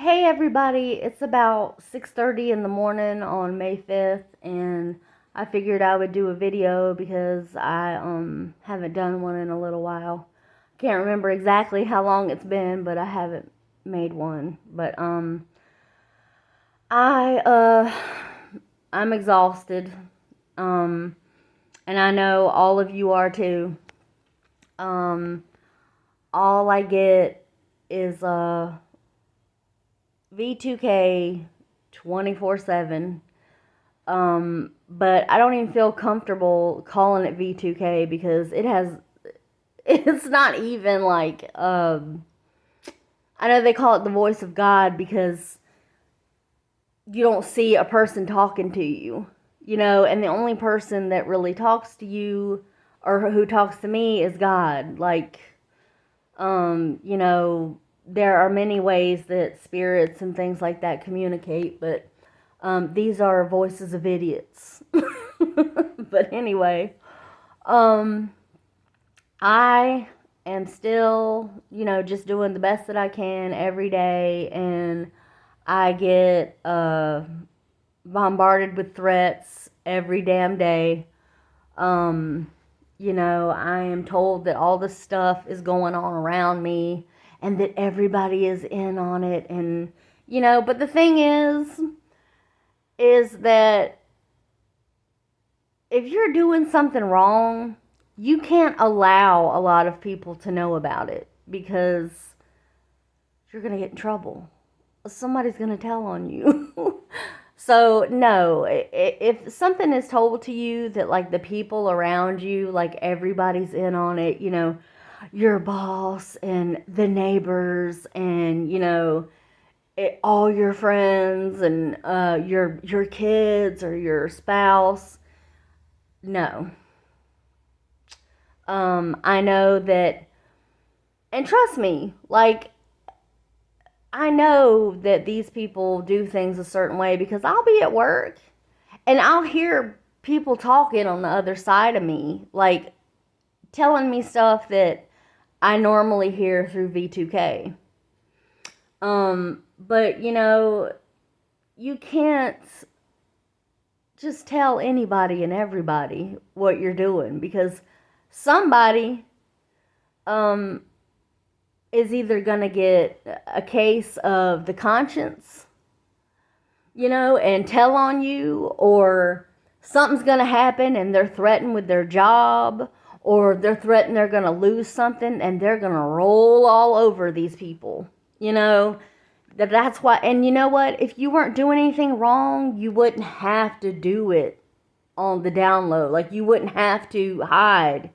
Hey everybody, it's about 6:30 in the morning on May 5th and I figured I would do a video because I haven't done one in a little while. Can't remember exactly how long it's been, but I haven't made one. But I I'm exhausted. Um and I know all of you are too. Um all I get is V2K 24/7. But I don't even feel comfortable calling it V2K because it's not even like, I know they call it the voice of God because you don't see a person talking to you, and the only person that really talks to you or who talks to me is God. Like, there are many ways that spirits and things like that communicate, but these are voices of idiots. But anyway, um, I am still, just doing the best that I can every day, and I get bombarded with threats every damn day. I am told that all this stuff is going on around me and that everybody is in on it, and but the thing is that if you're doing something wrong, you can't allow a lot of people to know about it because you're going to get in trouble. Somebody's going to tell on you. So, no, if something is told to you that, like, the people around you, like, everybody's in on it, your boss and the neighbors and, all your friends and your kids or your spouse, no. I know that, and trust me, like, I know that these people do things a certain way because I'll be at work and I'll hear people talking on the other side of me, like telling me stuff that I normally hear through V2K. But you can't just tell anybody and everybody what you're doing because somebody um is either going to get a case of the conscience, and tell on you, or something's going to happen and they're threatened with their job, or they're threatened they're going to lose something and they're going to roll all over these people. That's why, and you know what? If you weren't doing anything wrong, you wouldn't have to do it on the down low. Like, you wouldn't have to hide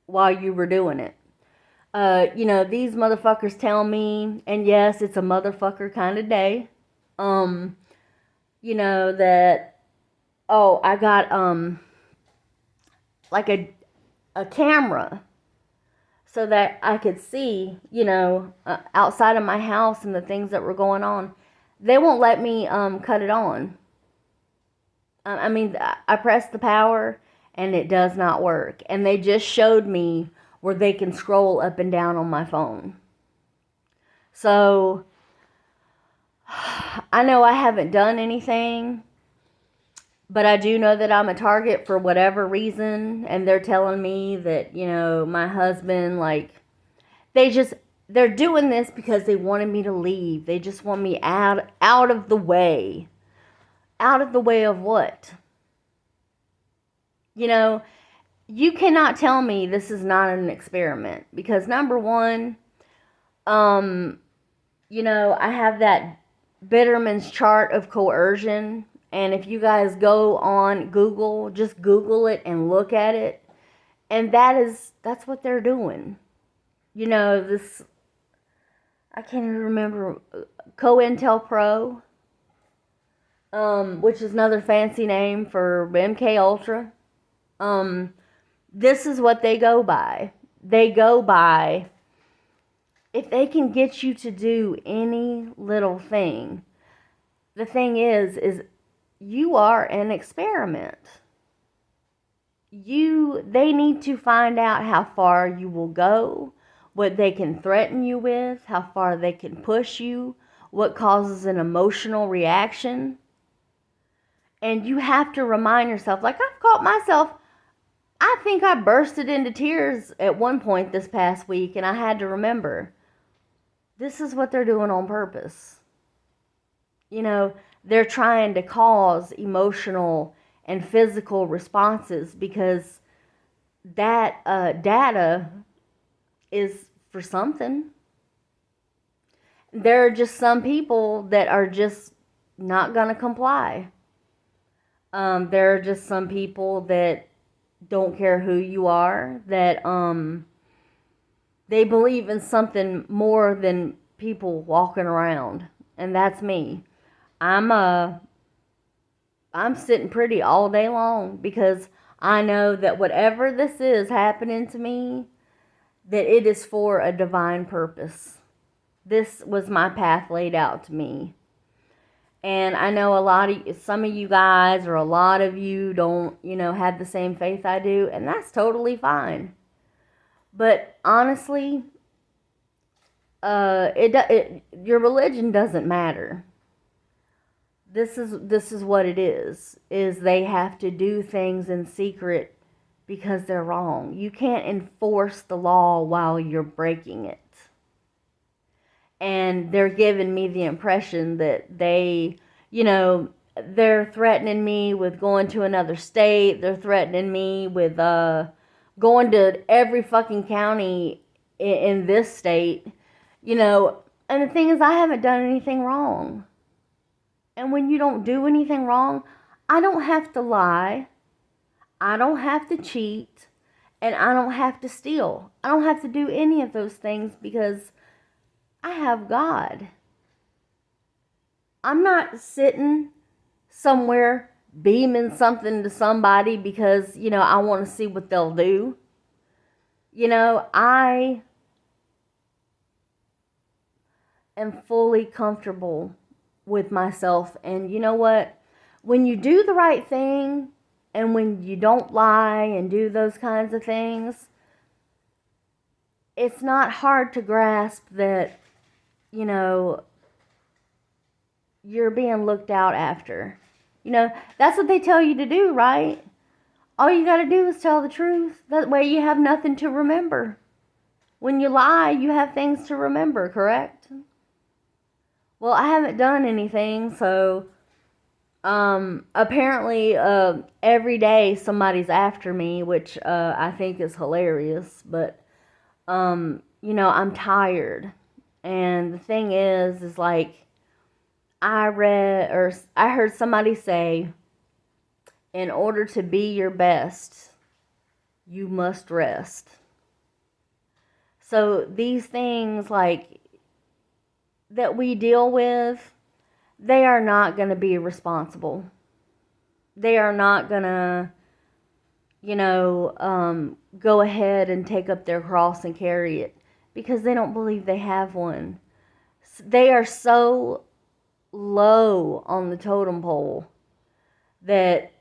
while you were doing it. These motherfuckers tell me, and yes, it's a motherfucker kind of day, that, oh, I got, like a camera so that I could see, outside of my house and the things that were going on. They won't let me, cut it on. I pressed the power and it does not work. And they just showed me where they can scroll up and down on my phone. So, I know I haven't done anything, but I do know that I'm a target for whatever reason, and they're telling me that, my husband, like, they're doing this because they wanted me to leave. They just want me out of the way. Out of the way of what? You cannot tell me this is not an experiment because, number one, I have that Bitterman's chart of coercion, and if you guys go on Google, just Google it and look at it, and that's what they're doing. This, I can't even remember, COINTELPRO, which is another fancy name for MK Ultra. This is what they go by. They go by, if they can get you to do any little thing, the thing is you are an experiment. They need to find out how far you will go, what they can threaten you with, how far they can push you, what causes an emotional reaction. And you have to remind yourself, like I've caught myself, I think I bursted into tears at one point this past week, and I had to remember, this is what they're doing on purpose. You know, they're trying to cause emotional and physical responses because that data is for something. There are just some people that are just not going to comply. There are just some people that don't care who you are, that they believe in something more than people walking around, and that's me. I'm sitting pretty all day long because I know that whatever this is happening to me, that it is for a divine purpose. This was my path laid out to me. And I know some of you guys or a lot of you don't, have the same faith I do, and that's totally fine. But honestly, your religion doesn't matter. This is what it is they have to do things in secret because they're wrong. You can't enforce the law while you're breaking it. And they're giving me the impression that they're threatening me with going to another state. They're threatening me with going to every fucking county in this state. And the thing is, I haven't done anything wrong. And when you don't do anything wrong, I don't have to lie. I don't have to cheat. And I don't have to steal. I don't have to do any of those things because I have God. I'm not sitting somewhere beaming something to somebody because, I want to see what they'll do. I am fully comfortable with myself. And you know what? When you do the right thing and when you don't lie and do those kinds of things, it's not hard to grasp that, you're being looked out after. That's what they tell you to do, right? All you got to do is tell the truth. That way you have nothing to remember. When you lie, you have things to remember, correct? Well, I haven't done anything, so apparently every day somebody's after me, which I think is hilarious, but I'm tired. And the thing is like, I heard somebody say, in order to be your best, you must rest. So these things like that we deal with, they are not going to be responsible. They are not going to, go ahead and take up their cross and carry it because they don't believe they have one. They are so low on the totem pole that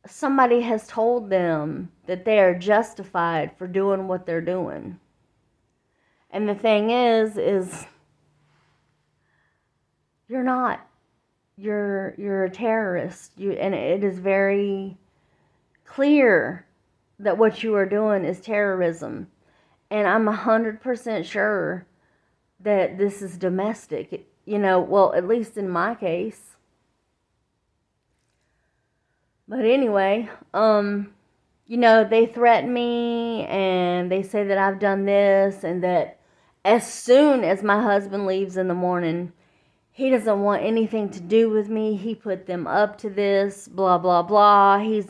somebody has told them that they are justified for doing what they're doing. And the thing is you're not. You're a terrorist. And it is very clear that what you are doing is terrorism. And I'm 100% sure that this is domestic. Well, at least in my case. But anyway, they threaten me and they say that I've done this and that as soon as my husband leaves in the morning, he doesn't want anything to do with me. He put them up to this, blah, blah, blah. He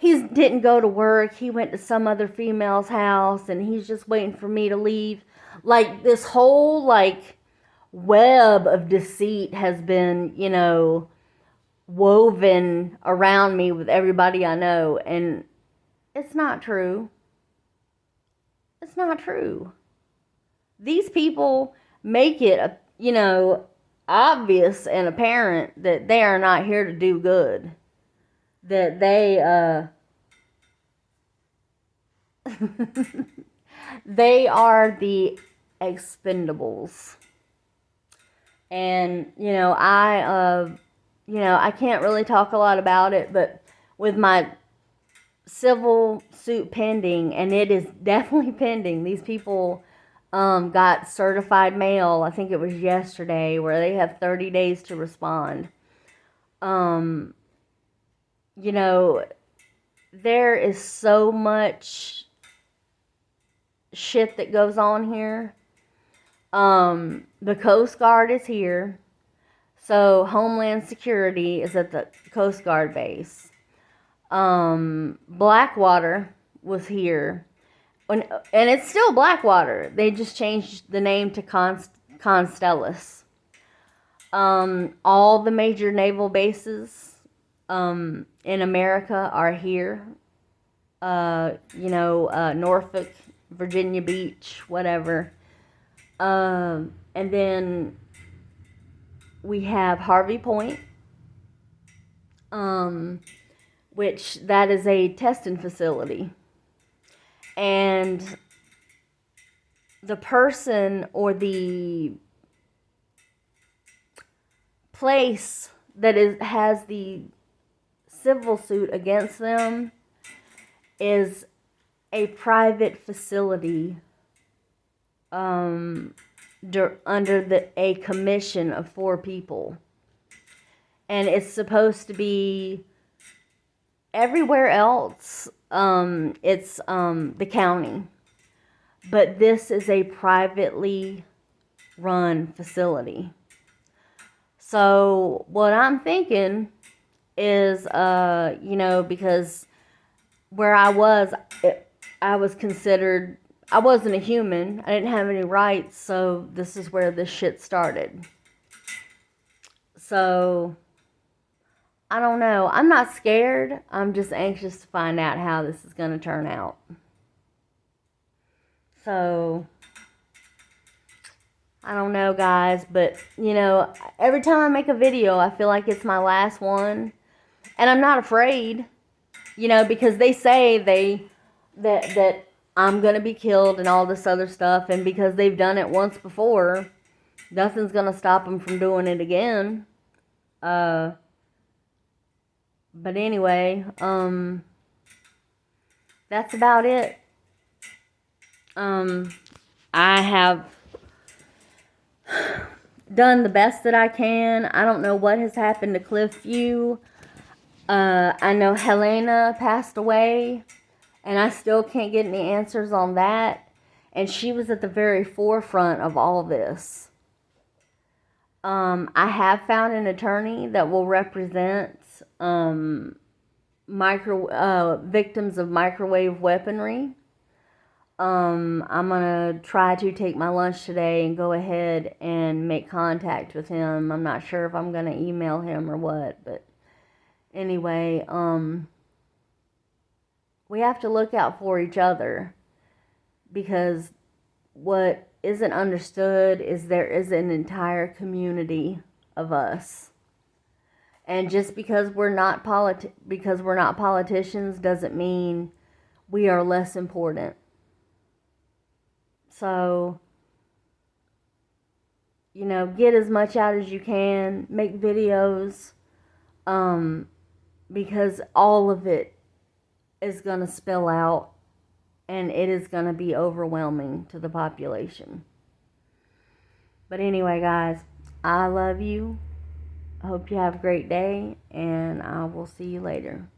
didn't go to work. He went to some other female's house and he's just waiting for me to leave. Like this whole web of deceit has been, woven around me with everybody I know, and it's not true. It's not true. These people make it, obvious and apparent that they are not here to do good. That they, they are the expendables. And, I can't really talk a lot about it, but with my civil suit pending, and it is definitely pending, these people got certified mail, I think it was yesterday, where they have 30 days to respond. Um, there is so much shit that goes on here. The Coast Guard is here. So Homeland Security is at the Coast Guard base. Blackwater was here. And it's still Blackwater. They just changed the name to Constellus. All the major naval bases in America are here. Norfolk, Virginia Beach, whatever. And then we have Harvey Point, which that is a testing facility. And the person or the place that has the civil suit against them is a private facility under a commission of 4 people. And it's supposed to be everywhere else. It's the county. But this is a privately run facility. So what I'm thinking is, because where I was considered, I wasn't a human. I didn't have any rights, so this is where this shit started. So, I don't know. I'm not scared. I'm just anxious to find out how this is going to turn out. So, I don't know, guys, but, every time I make a video, I feel like it's my last one. And I'm not afraid, because they say that I'm going to be killed and all this other stuff. And because they've done it once before, nothing's going to stop them from doing it again. But anyway, that's about it. I have done the best that I can. I don't know what has happened to Cliffview. I know Helena passed away, and I still can't get any answers on that. And she was at the very forefront of all this. I have found an attorney that will represent victims of microwave weaponry. I'm gonna try to take my lunch today and go ahead and make contact with him. I'm not sure if I'm gonna email him or what, but anyway, we have to look out for each other, because what isn't understood is there is an entire community of us. And just because we're not politicians doesn't mean we are less important. So, get as much out as you can, make videos, because all of it is going to spill out, and it is going to be overwhelming to the population. But anyway, guys, I love you. I hope you have a great day, and I will see you later.